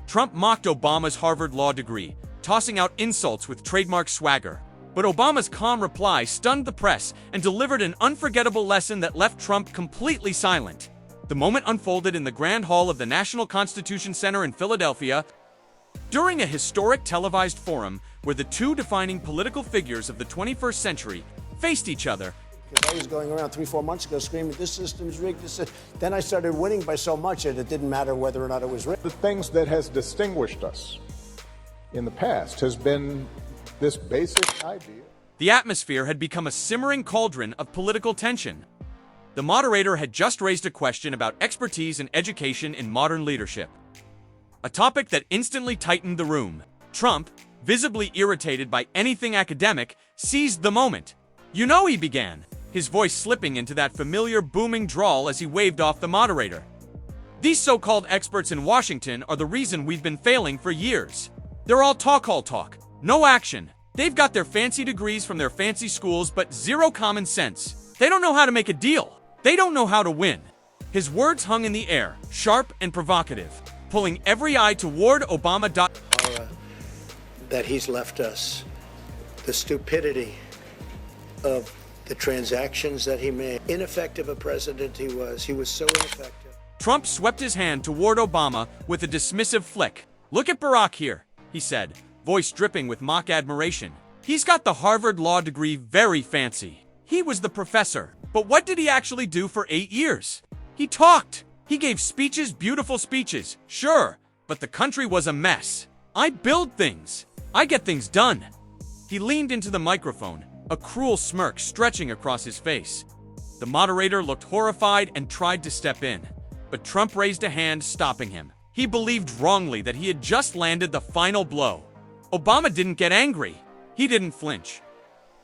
Trump mocked Obama's Harvard law degree, tossing out insults with trademark swagger. But Obama's calm reply stunned the press and delivered an unforgettable lesson that left Trump completely silent. The moment unfolded in the Grand Hall of the National Constitution Center in Philadelphia during a historic televised forum where the two defining political figures of the 21st century faced each other. Because I was going around 3-4 months ago screaming, this system's rigged. Then I started winning by so much that it didn't matter whether or not it was rigged. The things that has distinguished us in the past has been this basic idea. The atmosphere had become a simmering cauldron of political tension. The moderator had just raised a question about expertise and education in modern leadership, a topic that instantly tightened the room. Trump, visibly irritated by anything academic, seized the moment. "You know," he began, his voice slipping into that familiar booming drawl as he waved off the moderator. "These so-called experts in Washington are the reason we've been failing for years. They're all talk, no action. They've got their fancy degrees from their fancy schools, but zero common sense. They don't know how to make a deal. They don't know how to win." His words hung in the air, sharp and provocative, pulling every eye toward Obama. That he's left us, the stupidity of the transactions that he made, ineffective a president he was so ineffective. Trump swept his hand toward Obama with a dismissive flick. "Look at Barack here," he said, voice dripping with mock admiration. "He's got the Harvard law degree, very fancy. He was the professor. But what did he actually do for 8 years? He talked. He gave speeches, beautiful speeches, sure, but the country was a mess. I build things. I get things done." He leaned into the microphone, a cruel smirk stretching across his face. The moderator looked horrified and tried to step in, but Trump raised a hand, stopping him. He believed wrongly that he had just landed the final blow. Obama didn't get angry. He didn't flinch.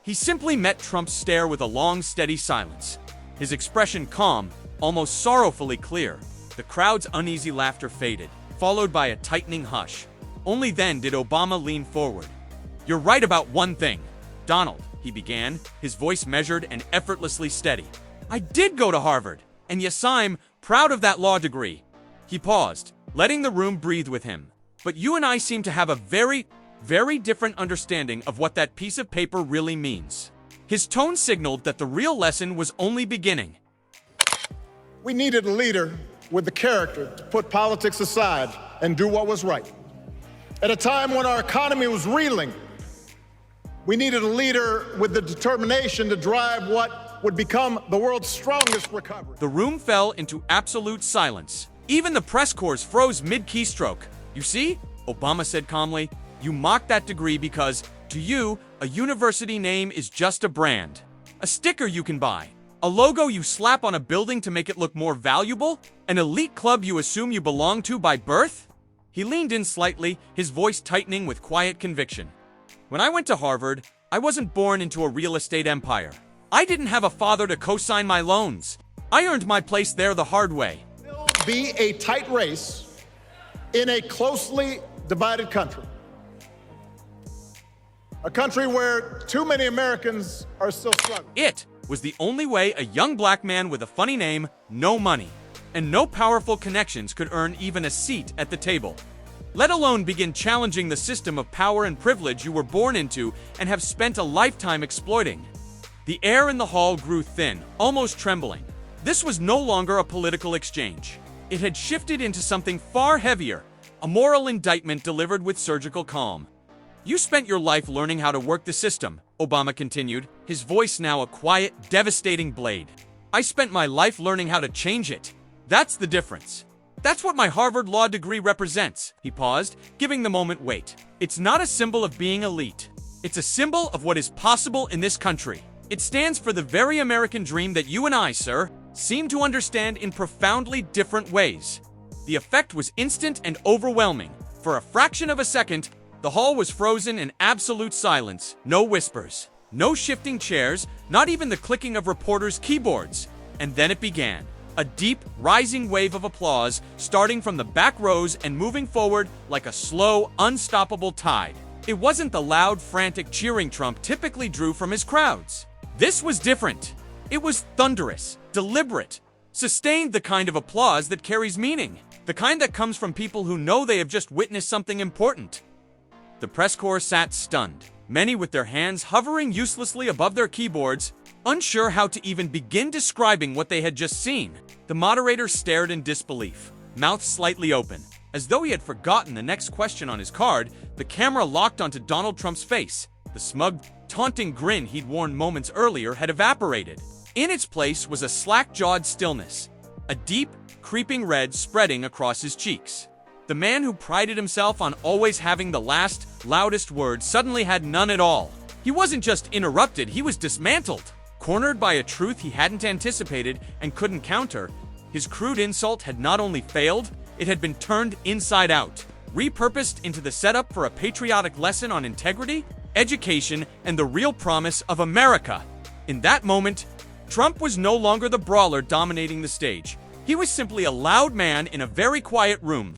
He simply met Trump's stare with a long, steady silence, his expression calm, almost sorrowfully clear. The crowd's uneasy laughter faded, followed by a tightening hush. Only then did Obama lean forward. "You're right about one thing, Donald," he began, his voice measured and effortlessly steady. "I did go to Harvard, and yes, I'm proud of that law degree." He paused, letting the room breathe with him. "But you and I seem to have a very different understanding of what that piece of paper really means." His tone signaled that the real lesson was only beginning. We needed a leader with the character to put politics aside and do what was right. At a time when our economy was reeling, we needed a leader with the determination to drive what would become the world's strongest recovery. The room fell into absolute silence. Even the press corps froze mid-keystroke. "You see," Obama said calmly, "you mocked that degree because, to you, a university name is just a brand. A sticker you can buy. A logo you slap on a building to make it look more valuable? An elite club you assume you belong to by birth?" He leaned in slightly, his voice tightening with quiet conviction. "When I went to Harvard, I wasn't born into a real estate empire. I didn't have a father to co-sign my loans. I earned my place there the hard way." It'll be a tight race in a closely divided country. A country where too many Americans are still struggling. It was the only way a young black man with a funny name, no money, and no powerful connections could earn even a seat at the table, let alone begin challenging the system of power and privilege you were born into and have spent a lifetime exploiting. The air in the hall grew thin, almost trembling. This was no longer a political exchange. It had shifted into something far heavier, a moral indictment delivered with surgical calm. "You spent your life learning how to work the system," Obama continued, his voice now a quiet, devastating blade. "I spent my life learning how to change it. That's the difference. That's what my Harvard law degree represents." He paused, giving the moment weight. "It's not a symbol of being elite. It's a symbol of what is possible in this country. It stands for the very American dream that you and I, sir, seem to understand in profoundly different ways." The effect was instant and overwhelming. For a fraction of a second, the hall was frozen in absolute silence. No whispers, no shifting chairs, not even the clicking of reporters' keyboards. And then it began. A deep, rising wave of applause, starting from the back rows and moving forward like a slow, unstoppable tide. It wasn't the loud, frantic cheering Trump typically drew from his crowds. This was different. It was thunderous, deliberate, sustained, the kind of applause that carries meaning. The kind that comes from people who know they have just witnessed something important. The press corps sat stunned, many with their hands hovering uselessly above their keyboards, unsure how to even begin describing what they had just seen. The moderator stared in disbelief, mouth slightly open. As though he had forgotten the next question on his card, the camera locked onto Donald Trump's face. The smug, taunting grin he'd worn moments earlier had evaporated. In its place was a slack-jawed stillness, a deep, creeping red spreading across his cheeks. The man who prided himself on always having the last, loudest word suddenly had none at all. He wasn't just interrupted, he was dismantled. Cornered by a truth he hadn't anticipated and couldn't counter, his crude insult had not only failed, it had been turned inside out, repurposed into the setup for a patriotic lesson on integrity, education, and the real promise of America. In that moment, Trump was no longer the brawler dominating the stage. He was simply a loud man in a very quiet room.